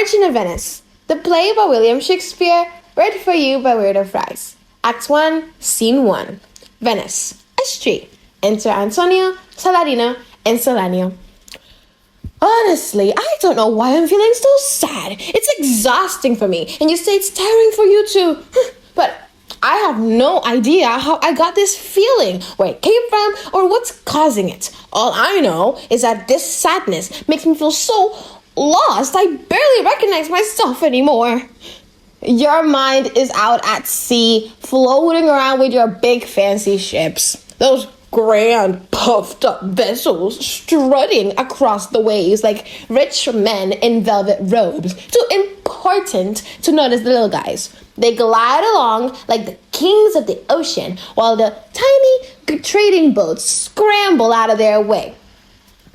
Merchant of Venice, the play by William Shakespeare, read for you by Weirdo. Act 1, Scene 1. Venice, a street. Enter Antonio, Saladino, and Solanio. Honestly, I don't know why I'm feeling so sad. It's exhausting for me, and you say it's tiring for you too. But I have no idea how I got this feeling, where it came from, or what's causing it. All I know is that this sadness makes me feel so lost, I barely recognize myself anymore. Your mind is out at sea, floating around with your big fancy ships. Those grand, puffed up vessels strutting across the waves like rich men in velvet robes. Too important to notice the little guys. They glide along like the kings of the ocean, while the tiny trading boats scramble out of their way,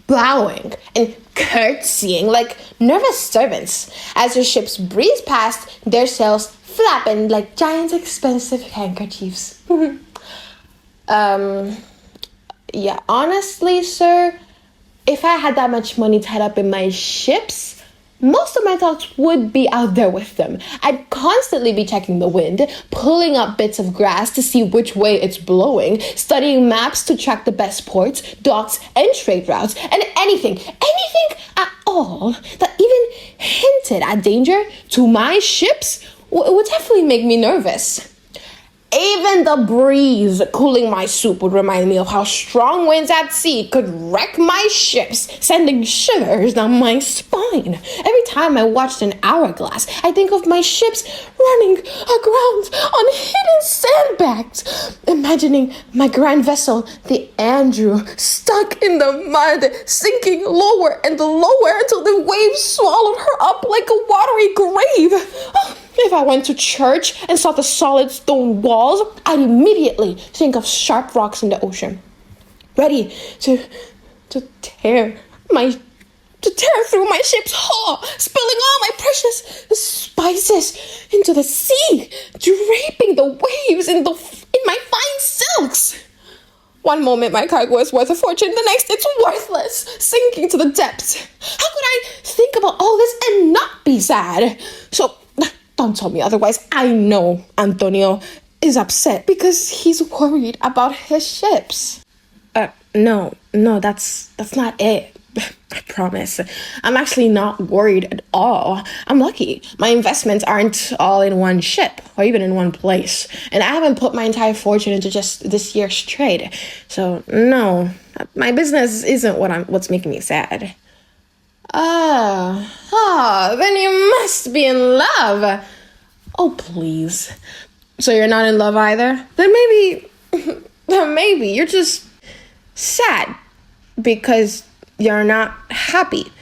bowing and curtsying like nervous servants as your ships breeze past, their sails flapping like giant expensive handkerchiefs. Yeah, honestly, sir, if I had that much money tied up in my ships, most of my thoughts would be out there with them. I'd constantly be checking the wind, pulling up bits of grass to see which way it's blowing, studying maps to track the best ports, docks, and trade routes, and anything at all that even hinted at danger to my ships would definitely make me nervous. Even the breeze cooling my soup would remind me of how strong winds at sea could wreck my ships, sending shivers down my spine. Every time I watched an hourglass, I think of my ships running aground on hidden sandbags, imagining my grand vessel, the Andrew, stuck in the mud, sinking lower and lower until the waves swallowed her up like a watery grave. If I went to church and saw the solid stone walls, I'd immediately think of sharp rocks in the ocean, ready to tear through my ship's hull, spilling all my precious spices into the sea, draping the waves in my fine silks. One moment my cargo is worth a fortune, the next it's worthless, sinking to the depths. How could I think about all this and not be sad? So don't tell me otherwise. I know Antonio is upset because he's worried about his ships. No, that's not it. I promise. I'm actually not worried at all. I'm lucky. My investments aren't all in one ship or even in one place. And I haven't put my entire fortune into just this year's trade. So no, my business isn't what's making me sad. Then you must be in love. Oh, please. So you're not in love either? Then maybe you're just sad because you're not happy.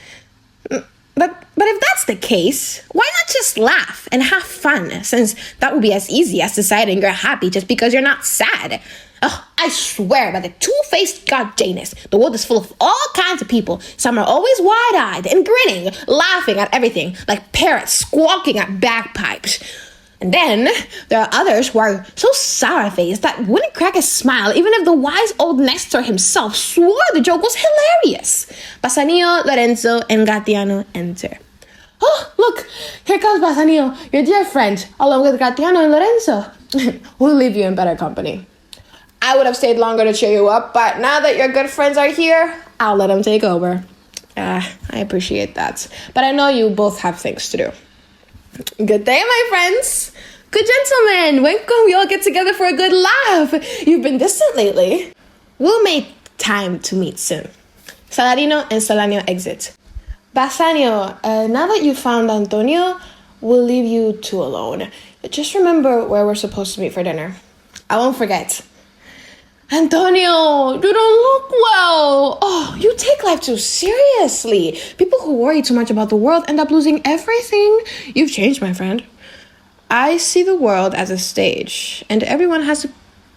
But if that's the case, why not just laugh and have fun, since that would be as easy as deciding you're happy just because you're not sad. I swear by the two-faced god Janus, the world is full of all kinds of people. Some are always wide-eyed and grinning, laughing at everything, like parrots squawking at bagpipes. And then there are others who are so sour-faced that wouldn't crack a smile even if the wise old Nestor himself swore the joke was hilarious. Bassanio, Lorenzo, and Gratiano enter. Oh, look, here comes Bassanio, your dear friend, along with Gratiano and Lorenzo. We'll leave you in better company. I would have stayed longer to cheer you up, but now that your good friends are here, I'll let them take over. I appreciate that, but I know you both have things to do. Good day, my friends. Good gentlemen, when can we all get together for a good laugh? You've been distant lately. We'll make time to meet soon. Saladino and Solanio exit. Bassanio, now that you found Antonio, we'll leave you two alone. Just remember where we're supposed to meet for dinner. I won't forget. Antonio, you don't look well. Oh, you take life too seriously. People who worry too much about the world end up losing everything. You've changed, my friend. I see the world as a stage, and everyone has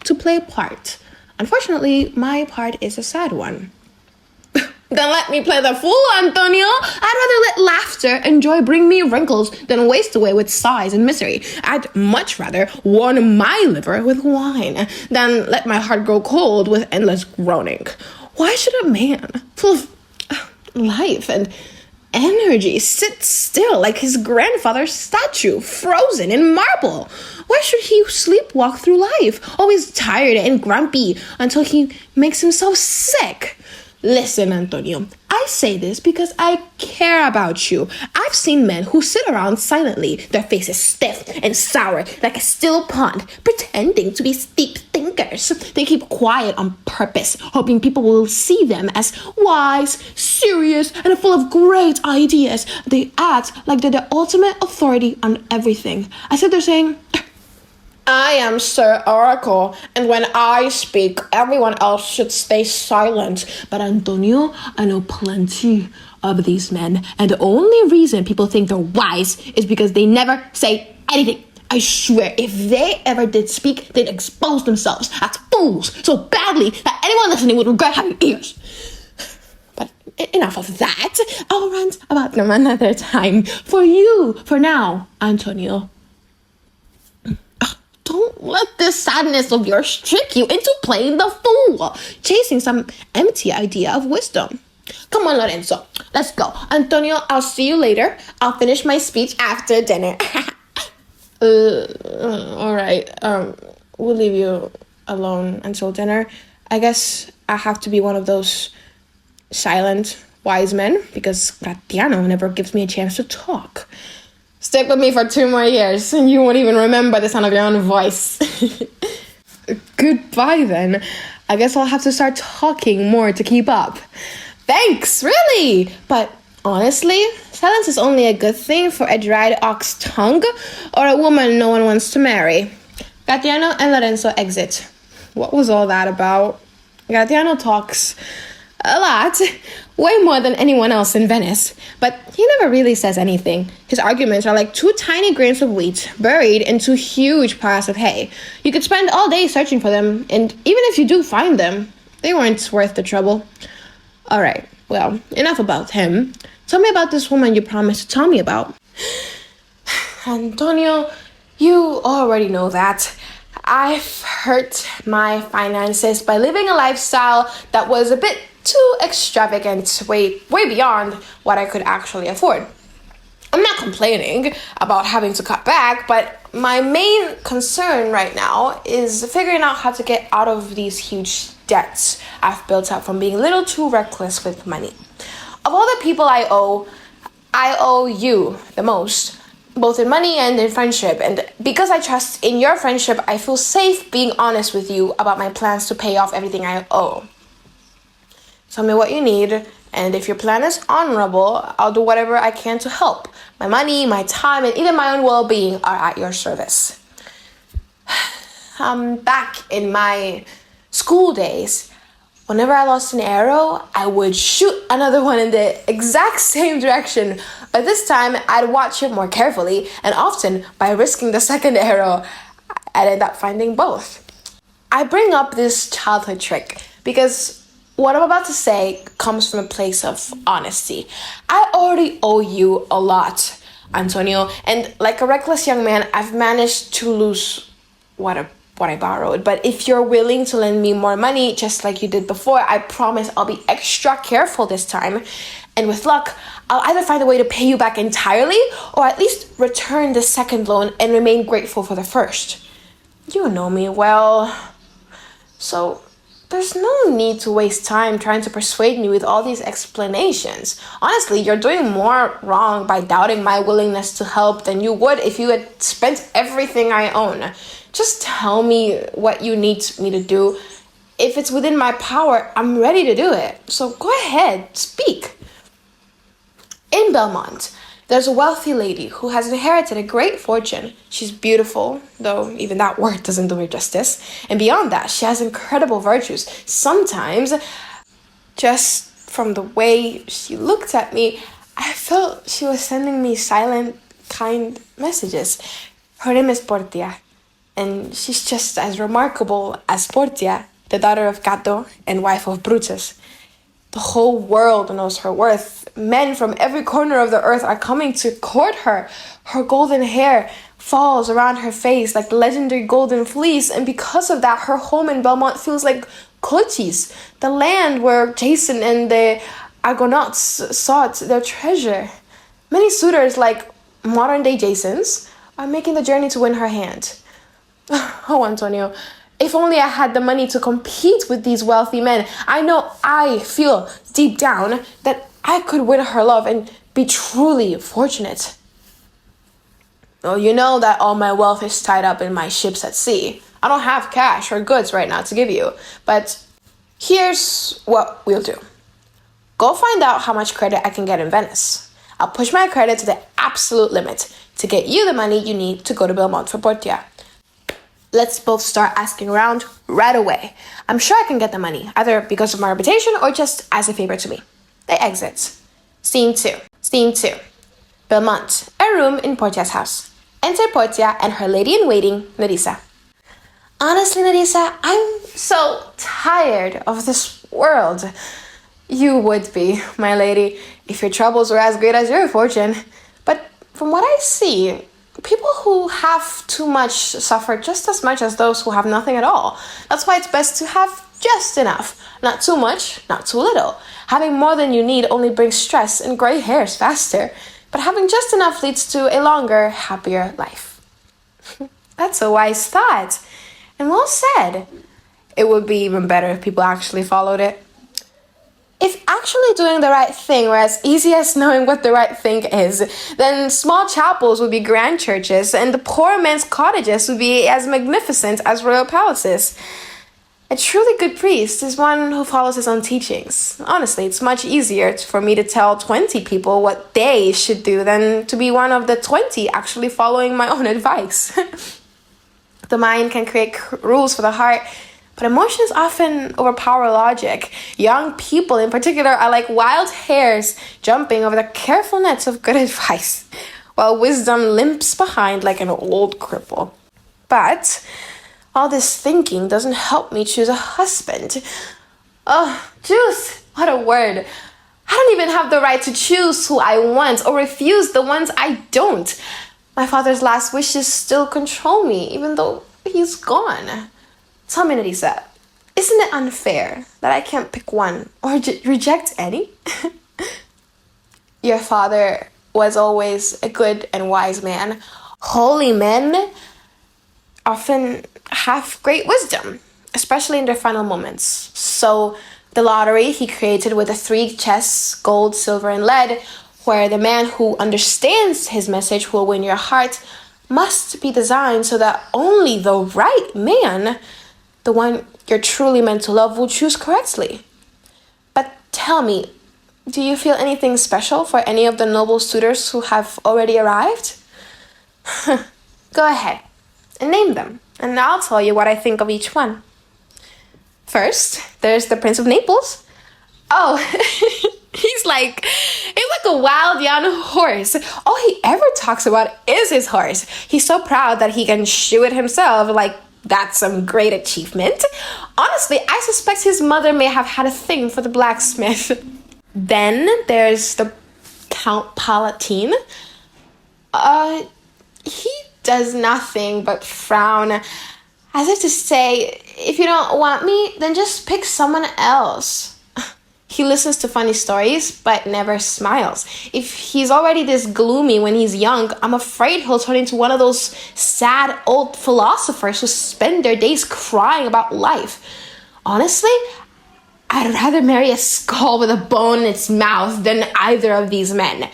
to play a part. Unfortunately, my part is a sad one. Then let me play the fool, Antonio. I'd rather let laughter and joy bring me wrinkles than waste away with sighs and misery. I'd much rather warm my liver with wine than let my heart grow cold with endless groaning. Why should a man full of life and energy sits still like his grandfather's statue, frozen in marble. Why should he sleepwalk through life, always tired and grumpy until he makes himself sick? Listen, Antonio, I say this because I care about you. I've seen men who sit around silently, their faces stiff and sour like a still pond, pretending to be deep thinkers. They keep quiet on purpose, hoping people will see them as wise, serious, and full of great ideas. They act like they're the ultimate authority on everything, as if they're saying, I am Sir Oracle, and when I speak, everyone else should stay silent. But Antonio, I know plenty of these men, and the only reason people think they're wise is because they never say anything. I swear, if they ever did speak, they'd expose themselves as fools so badly that anyone listening would regret having ears. But enough of that. I'll rant about them another time. For now, Antonio. Don't let this sadness of yours trick you into playing the fool, chasing some empty idea of wisdom. Come on, Lorenzo, let's go. Antonio, I'll see you later. I'll finish my speech after dinner. All right. We'll leave you alone until dinner. I guess I have to be one of those silent, wise men because Gratiano never gives me a chance to talk. Stick with me for 2 more years, and you won't even remember the sound of your own voice. Goodbye, then. I guess I'll have to start talking more to keep up. Thanks, really! But honestly, silence is only a good thing for a dried ox tongue or a woman no one wants to marry. Gratiano and Lorenzo exit. What was all that about? Gratiano talks a lot, way more than anyone else in Venice, but he never really says anything. His arguments are like 2 tiny grains of wheat buried in 2 huge piles of hay. You could spend all day searching for them, and even if you do find them, they weren't worth the trouble. All right, well, enough about him. Tell me about this woman you promised to tell me about. Antonio, you already know that. I've hurt my finances by living a lifestyle that was a bit too extravagant, way beyond what I could actually afford. I'm not complaining about having to cut back, but my main concern right now is figuring out how to get out of these huge debts I've built up from being a little too reckless with money. Of all the people I owe you the most, both in money and in friendship. And because I trust in your friendship, I feel safe being honest with you about my plans to pay off everything I owe. Tell me what you need, and if your plan is honorable, I'll do whatever I can to help. My money, my time, and even my own well-being are at your service. Back in my school days, whenever I lost an arrow, I would shoot another one in the exact same direction. But this time, I'd watch it more carefully, and often, by risking the second arrow, I'd end up finding both. I bring up this childhood trick because what I'm about to say comes from a place of honesty. I already owe you a lot, Antonio, and like a reckless young man, I've managed to lose what I borrowed. But if you're willing to lend me more money, just like you did before, I promise I'll be extra careful this time. And with luck, I'll either find a way to pay you back entirely or at least return the second loan and remain grateful for the first. You know me well. So there's no need to waste time trying to persuade me with all these explanations. Honestly, you're doing more wrong by doubting my willingness to help than you would if you had spent everything I own. Just tell me what you need me to do. If it's within my power, I'm ready to do it. So go ahead, speak. In Belmont, there's a wealthy lady who has inherited a great fortune. She's beautiful, though even that word doesn't do her justice. And beyond that, she has incredible virtues. Sometimes, just from the way she looked at me, I felt she was sending me silent, kind messages. Her name is Portia, and she's just as remarkable as Portia, the daughter of Cato and wife of Brutus. The whole world knows her worth. Men from every corner of the earth are coming to court her. Her golden hair falls around her face like the legendary golden fleece, and because of that, her home in Belmont feels like Kochis, the land where Jason and the Argonauts sought their treasure. Many suitors, like modern-day Jasons, are making the journey to win her hand. Oh, Antonio, if only I had the money to compete with these wealthy men. I feel deep down that I could win her love and be truly fortunate. Well, you know that all my wealth is tied up in my ships at sea. I don't have cash or goods right now to give you, but here's what we'll do. Go find out how much credit I can get in Venice. I'll push my credit to the absolute limit to get you the money you need to go to Belmont for Portia. Let's both start asking around right away. I'm sure I can get the money, either because of my reputation or just as a favor to me. They exit. Scene 2. Scene 2. Belmont, a room in Portia's house. Enter Portia and her lady-in-waiting, Nerissa. Honestly, Nerissa, I'm so tired of this world. You would be, my lady, if your troubles were as great as your fortune. But from what I see, people who have too much suffer just as much as those who have nothing at all. That's why it's best to have just enough. Not too much, not too little. Having more than you need only brings stress and gray hairs faster. But having just enough leads to a longer, happier life. That's a wise thought. And well said. It would be even better if people actually followed it. If actually doing the right thing were as easy as knowing what the right thing is, then small chapels would be grand churches, and the poor men's cottages would be as magnificent as royal palaces. A truly good priest is one who follows his own teachings. Honestly, it's much easier for me to tell 20 people what they should do than to be one of the 20 actually following my own advice. The mind can create rules for the heart, but emotions often overpower logic. Young people in particular are like wild hares jumping over the careful nets of good advice, while wisdom limps behind like an old cripple. But all this thinking doesn't help me choose a husband. Oh, choose, what a word. I don't even have the right to choose who I want or refuse the ones I don't. My father's last wishes still control me, even though he's gone. Tell me, Nerissa, isn't it unfair that I can't pick one or reject any? Your father was always a good and wise man. Holy men often have great wisdom, especially in their final moments. So the lottery he created with the 3 chests, gold, silver, and lead, where the man who understands his message will win your heart, must be designed so that only the right man, the one you're truly meant to love, will choose correctly. But tell me, do you feel anything special for any of the noble suitors who have already arrived? Go ahead and name them, and I'll tell you what I think of each one. First, there's the Prince of Naples. Oh, he's like a wild young horse. All he ever talks about is his horse. He's so proud that he can shoe it himself, like that's some great achievement. Honestly, I suspect his mother may have had a thing for the blacksmith. Then there's the Count Palatine. He does nothing but frown, as if to say, if you don't want me, then just pick someone else. He listens to funny stories, but never smiles. If he's already this gloomy when he's young, I'm afraid he'll turn into one of those sad old philosophers who spend their days crying about life. Honestly, I'd rather marry a skull with a bone in its mouth than either of these men.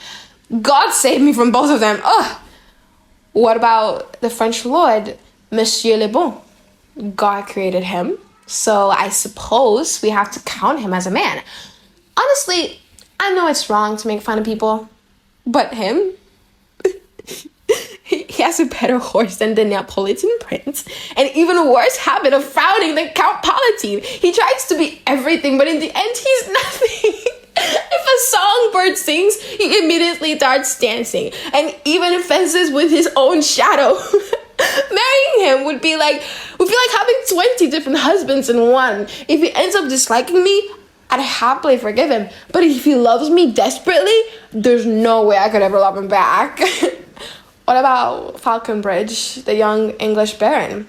God save me from both of them. Ugh. What about the French lord, Monsieur Le Bon? God created him, so I suppose we have to count him as a man. Honestly, I know it's wrong to make fun of people, but him? He has a better horse than the Neapolitan prince, and even worse habit of frowning than Count Palatine. He tries to be everything, but in the end, he's nothing. If a songbird sings, he immediately starts dancing, and even fences with his own shadow. Marrying him would be like having 20 different husbands in one. If he ends up disliking me, I'd happily forgive him. But if he loves me desperately, there's no way I could ever love him back. What about Falconbridge, the young English baron?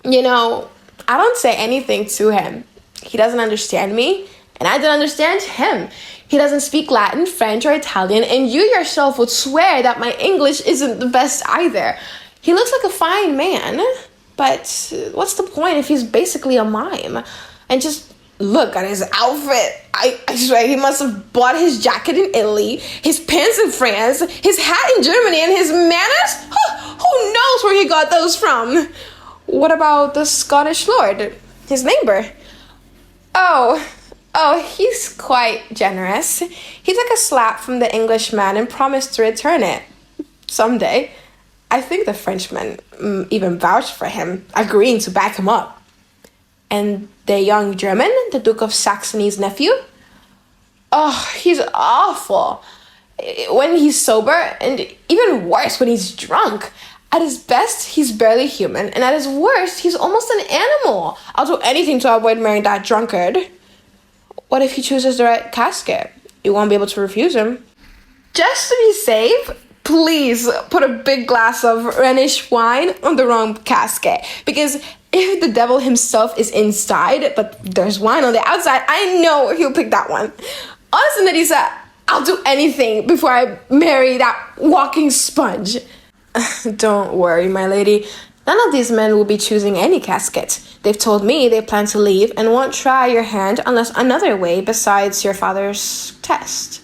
You know, I don't say anything to him. He doesn't understand me, and I don't understand him. He doesn't speak Latin, French, or Italian, and you yourself would swear that my English isn't the best either. He looks like a fine man, but what's the point if he's basically a mime? And just look at his outfit. I swear he must have bought his jacket in Italy, his pants in France, his hat in Germany, and his manners? Who knows where he got those from? What about the Scottish lord, his neighbor? Oh, he's quite generous. He took a slap from the Englishman and promised to return it someday. I think the Frenchman even vouched for him, agreeing to back him up. And the young German, the Duke of Saxony's nephew? Oh, he's awful. When he's sober, and even worse when he's drunk. At his best, he's barely human, and at his worst, he's almost an animal. I'll do anything to avoid marrying that drunkard. What if he chooses the right casket? You won't be able to refuse him. Just to be safe, please put a big glass of Rhenish wine on the wrong casket. Because if the devil himself is inside, but there's wine on the outside, I know he'll pick that one. Honestly, Nerissa, I'll do anything before I marry that walking sponge. Don't worry, my lady. None of these men will be choosing any casket. They've told me they plan to leave and won't try your hand unless another way besides your father's test.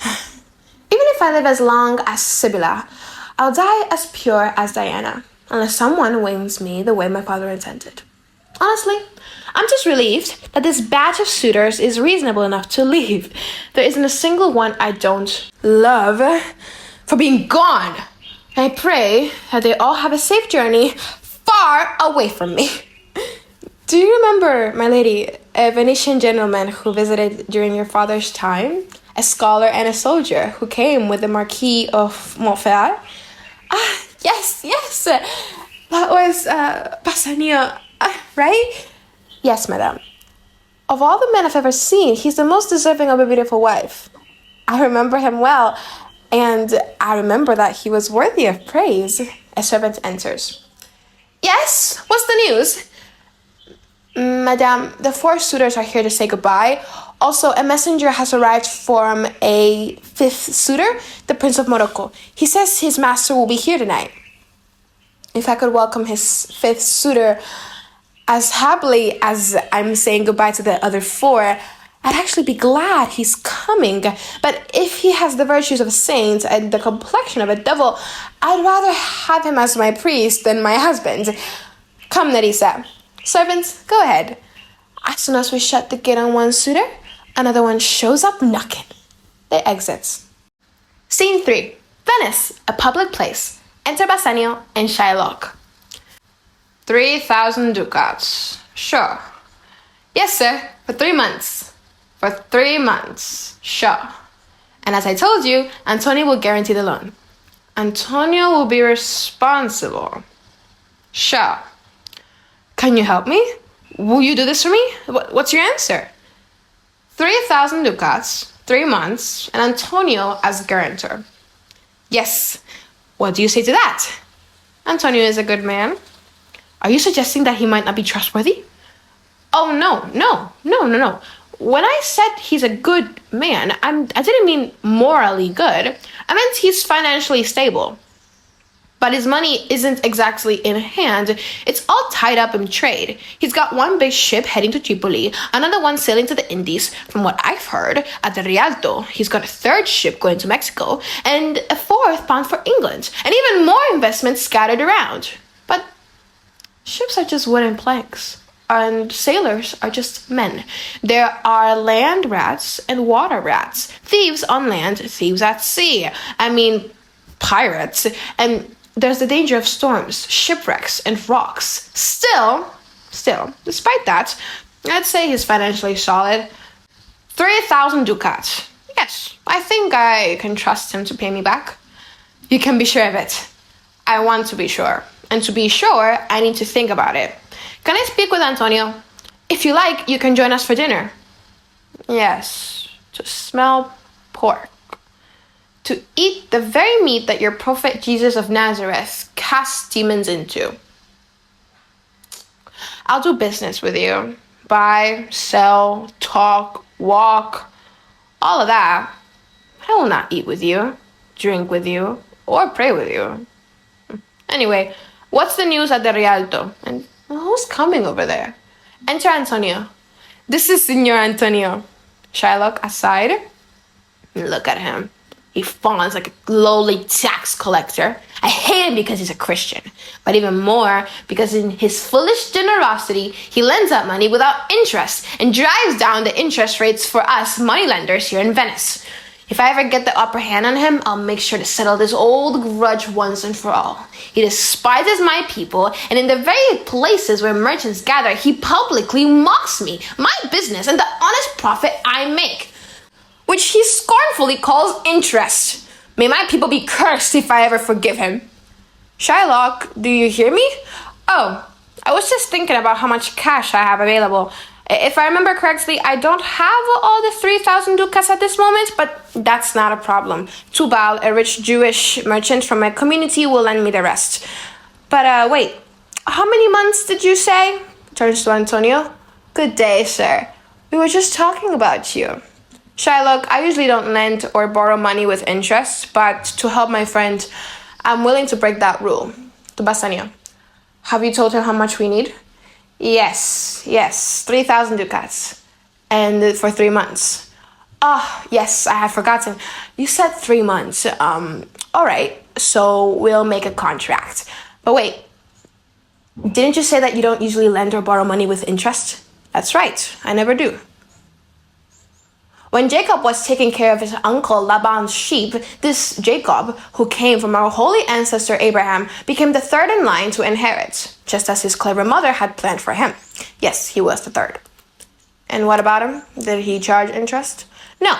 Even if I live as long as Sibylla, I'll die as pure as Diana, unless someone wins me the way my father intended. Honestly, I'm just relieved that this batch of suitors is reasonable enough to leave. There isn't a single one I don't love for being gone. I pray that they all have a safe journey far away from me. Do you remember, my lady, a Venetian gentleman who visited during your father's time? A scholar and a soldier who came with the Marquis of Montferrat? Ah, yes. That was Bassanio, right? Yes, madame. Of all the men I've ever seen, he's the most deserving of a beautiful wife. I remember him well, and I remember that he was worthy of praise. A servant enters. Yes, what's the news? Madame, the 4 suitors are here to say goodbye. Also, a messenger has arrived from a 5th suitor, the Prince of Morocco. He says his master will be here tonight. If I could welcome his 5th suitor as happily as I'm saying goodbye to the other 4, I'd actually be glad he's coming. But if he has the virtues of a saint and the complexion of a devil, I'd rather have him as my priest than my husband. Come, Nerissa. Servants, go ahead. As soon as we shut the gate on one suitor, another one shows up knocking. They exit. Scene 3. Venice, a public place. Enter Bassanio and Shylock. 3,000 ducats. Sure. Yes, sir. For 3 months. For 3 months. Sure. And as I told you, Antonio will guarantee the loan. Antonio will be responsible. Sure. Can you help me? Will you do this for me? What's your answer? 3,000 ducats, 3 months, and Antonio as guarantor. Yes. What do you say to that? Antonio is a good man. Are you suggesting that he might not be trustworthy? Oh, no. When I said he's a good man, I didn't mean morally good. I meant he's financially stable. But his money isn't exactly in hand. It's all tied up in trade. He's got one big ship heading to Tripoli, another one sailing to the Indies, from what I've heard, at the Rialto. He's got a 3rd ship going to Mexico, and a 4th bound for England, and even more investments scattered around. But ships are just wooden planks, and sailors are just men. There are land rats and water rats, thieves on land, thieves at sea. I mean, pirates, and there's the danger of storms, shipwrecks, and rocks. Still, despite that, I'd say he's financially solid. 3,000 ducats. Yes, I think I can trust him to pay me back. You can be sure of it. I want to be sure. And to be sure, I need to think about it. Can I speak with Antonio? If you like, you can join us for dinner. Yes, to smell pork. To eat the very meat that your prophet Jesus of Nazareth cast demons into. I'll do business with you. Buy, sell, talk, walk. all of that, I will not eat with you, drink with you, or pray with you. Anyway, what's the news at the Rialto? And who's coming over there? Enter Antonio. This is Signor Antonio. Shylock aside. Look at him. He fawns like a lowly tax collector. I hate him because he's a Christian, but even more because in his foolish generosity, he lends out money without interest and drives down the interest rates for us moneylenders here in Venice. If I ever get the upper hand on him, I'll make sure to settle this old grudge once and for all. He despises my people, and in the very places where merchants gather, he publicly mocks me, my business, and the honest profit I make, which he scornfully calls interest. May my people be cursed if I ever forgive him. Shylock, do you hear me? Oh, I was just thinking about how much cash I have available. If I remember correctly, I don't have all the 3,000 ducats at this moment, but that's not a problem. Tubal, a rich Jewish merchant from my community, will lend me the rest. But wait, how many months did you say? Turns to Antonio. Good day, sir. We were just talking about you. Shylock, I usually don't lend or borrow money with interest, but to help my friend, I'm willing to break that rule. To Bassanio. Have you told him how much we need? Yes, 3,000 ducats. And for 3 months. Yes, I had forgotten. You said 3 months. All right, so we'll make a contract. But wait, didn't you say that you don't usually lend or borrow money with interest? That's right, I never do. When Jacob was taking care of his uncle Laban's sheep, this Jacob, who came from our holy ancestor Abraham, became the third in line to inherit, just as his clever mother had planned for him. Yes, he was the third. And what about him? Did he charge interest? No,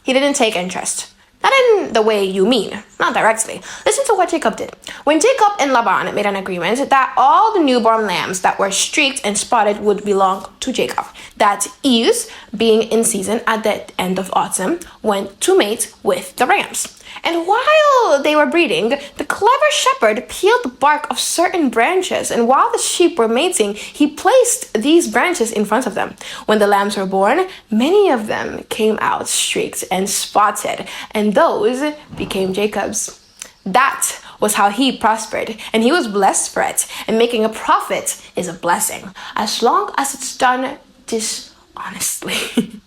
he didn't take interest. Not in the way you mean, not directly. Listen to what Jacob did. When Jacob and Laban made an agreement that all the newborn lambs that were streaked and spotted would belong to Jacob, that ewes, being in season at the end of autumn, went to mate with the rams. And while they were breeding, the clever shepherd peeled the bark of certain branches, and while the sheep were mating, he placed these branches in front of them. When the lambs were born, many of them came out streaked and spotted, and those became Jacob's. That was how he prospered, and he was blessed for it. And making a profit is a blessing, as long as it's done dishonestly.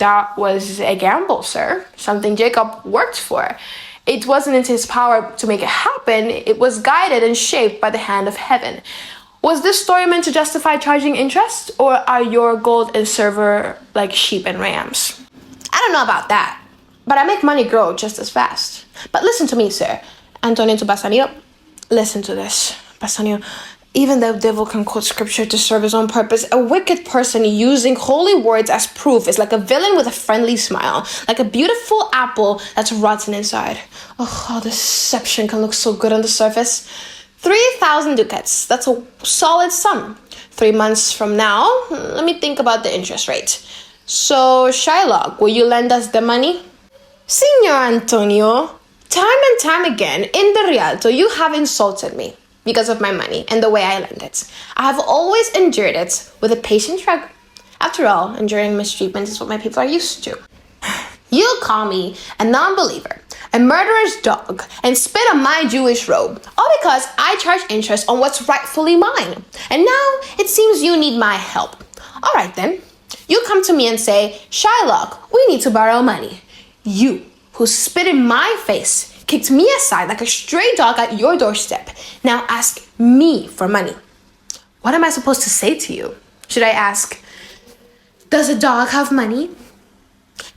That was a gamble, sir. Something Jacob worked for. It wasn't in his power to make it happen. It was guided and shaped by the hand of heaven. Was this story meant to justify charging interest? Or are your gold and silver like sheep and rams? I don't know about that, but I make money grow just as fast. But listen to me, sir. Antonio to Bassanio. Listen to this, Bassanio. Even the devil can quote scripture to serve his own purpose. A wicked person using holy words as proof is like a villain with a friendly smile, like a beautiful apple that's rotten inside. Oh, how deception can look so good on the surface. 3,000 ducats, that's a solid sum. 3 months from now, let me think about the interest rate. So, Shylock, will you lend us the money? Signor Antonio, time and time again, in the Rialto, you have insulted me because of my money and the way I lend it. I have always endured it with a patient shrug. After all, enduring mistreatment is what my people are used to. You call me a non-believer, a murderer's dog, and spit on my Jewish robe, all because I charge interest on what's rightfully mine. And now it seems you need my help. All right then, you come to me and say, Shylock, we need to borrow money. You, who spit in my face, kicked me aside like a stray dog at your doorstep. Now ask me for money. What am I supposed to say to you? Should I ask, does a dog have money?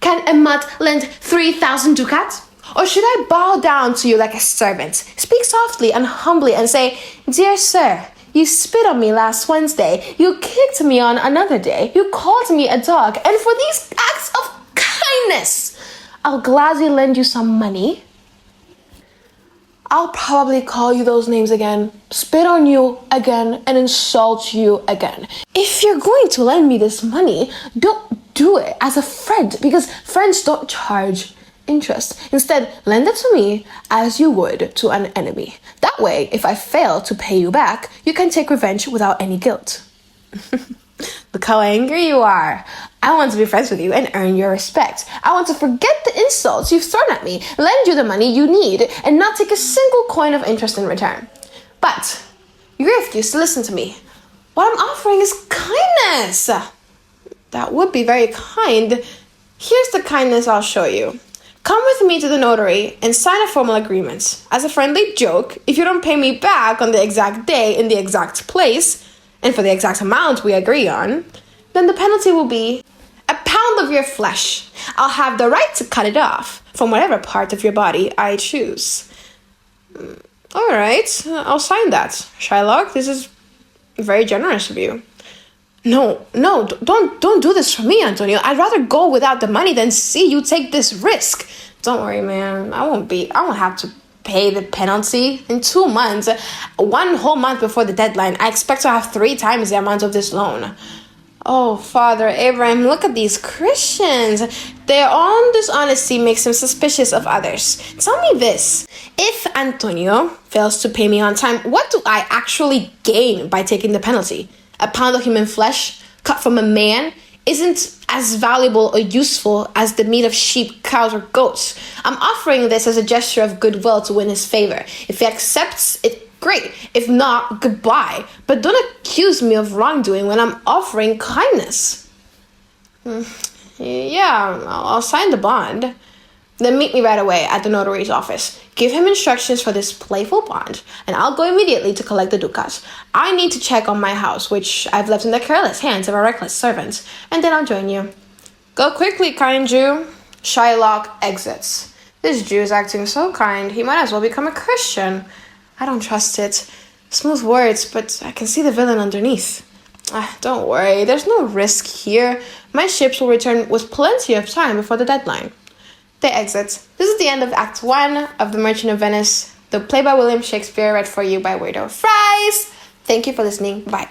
Can a mutt lend 3,000 ducats? Or should I bow down to you like a servant, speak softly and humbly and say, dear sir, you spit on me last Wednesday, you kicked me on another day, you called me a dog, and for these acts of kindness, I'll gladly lend you some money. I'll probably call you those names again, spit on you again, and insult you again. If you're going to lend me this money, don't do it as a friend, because friends don't charge interest. Instead, lend it to me as you would to an enemy. That way, if I fail to pay you back, you can take revenge without any guilt. Look how angry you are. I want to be friends with you and earn your respect. I want to forget the insults you've thrown at me, lend you the money you need, and not take a single coin of interest in return. But you refuse to listen to me. What I'm offering is kindness. That would be very kind. Here's the kindness I'll show you. Come with me to the notary and sign a formal agreement. As a friendly joke, if you don't pay me back on the exact day in the exact place, and for the exact amount we agree on, then the penalty will be a pound of your flesh. I'll have the right to cut it off from whatever part of your body I choose. All right, I'll sign that. Shylock, this is very generous of you. No, don't do this for me, Antonio. I'd rather go without the money than see you take this risk. Don't worry, man. I won't have to pay the penalty in 2 months. 1 whole month before the deadline. I expect to have 3 times the amount of this loan. Oh, Father Abraham, look at these Christians. Their own dishonesty makes them suspicious of others. Tell me this. If Antonio fails to pay me on time, what do I actually gain by taking the penalty? A pound of human flesh cut from a man isn't as valuable or useful as the meat of sheep, cows, or goats. I'm offering this as a gesture of goodwill to win his favor. If he accepts it, great. If not, goodbye. But don't accuse me of wrongdoing when I'm offering kindness. Yeah, I'll sign the bond. Then meet me right away at the notary's office. Give him instructions for this playful bond, and I'll go immediately to collect the ducats. I need to check on my house, which I've left in the careless hands of a reckless servant, and then I'll join you. Go quickly, kind Jew. Shylock exits. This Jew is acting so kind, he might as well become a Christian. I don't trust it. Smooth words, but I can see the villain underneath. Don't worry, there's no risk here. My ships will return with plenty of time before the deadline. They exit. This is the end of Act 1 of The Merchant of Venice, the play by William Shakespeare, read for you by Weirdo. Fries! Thank you for listening. Bye.